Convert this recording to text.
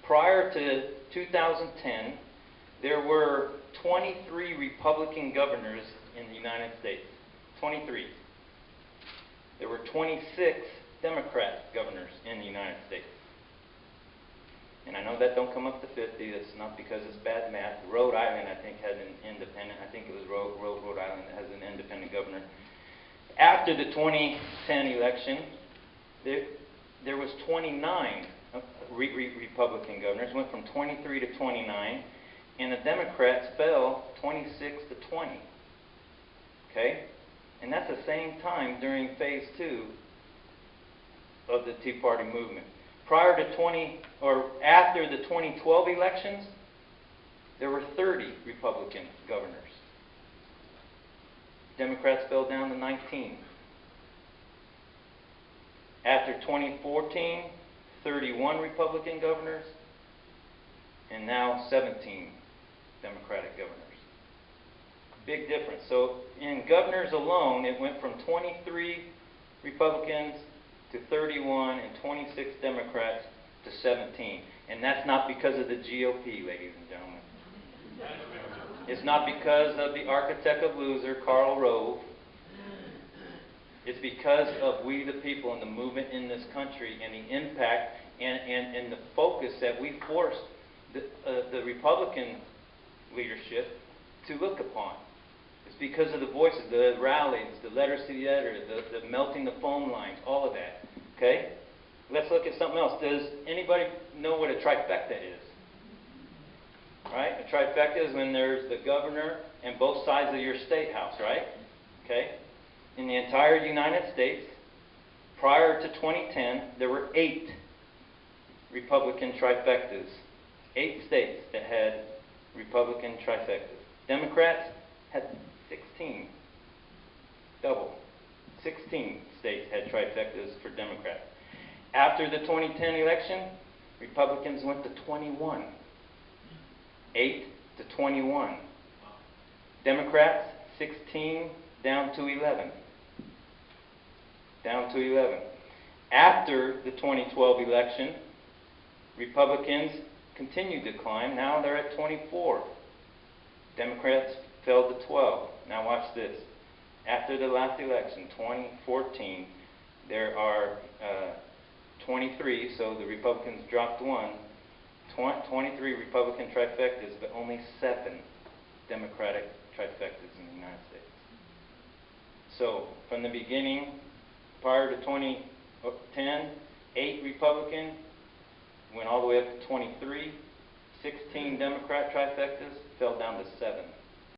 prior to 2010, there were 23 Republican governors in the United States. 23. There were 26 Democrat governors in the United States. And I know that don't come up to 50. It's not because it's bad math. Rhode Island, I think, had an independent. I think it was Rhode Island that has an independent governor. After the 2010 election, there was 29 Republican governors. Went from 23 to 29, and the Democrats fell 26 to 20. Okay, and that's the same time during Phase 2 of the Tea Party movement. Prior to after the 2012 elections, there were 30 Republican governors. Democrats fell down to 19. After 2014, 31 Republican governors, and now 17 Democratic governors. Big difference. So in governors alone, it went from 23 Republicans to 31 and 26 Democrats to 17. And that's not because of the GOP, ladies and gentlemen. It's not because of the architect of loser, Karl Rove. It's because of we the people and the movement in this country and the impact and the focus that we forced the Republican leadership to look upon. It's because of the voices, the rallies, the letters to the editor, the melting the phone lines, all of that. Okay? Let's look at something else. Does anybody know what a trifecta is? Right? A trifecta is when there's the governor and both sides of your state house, right? Okay? In the entire United States, prior to 2010, there were 8 Republican trifectas. 8 states that had Republican trifectas. Democrats had 16. Double. 16 states had trifectas for Democrats. After the 2010 election, Republicans went to 21. 8 to 21. Democrats, 16 down to 11. Down to 11. After the 2012 election, Republicans continued to climb. Now they're at 24. Democrats fell to 12. Now watch this. After the last election, 2014, there are 23, so the Republicans dropped 1. 23 Republican trifectas, but only 7 Democratic trifectas in the United States. So, from the beginning, prior to 2010, 8 Republican, went all the way up to 23, 16 Democrat trifectas, fell down to 7.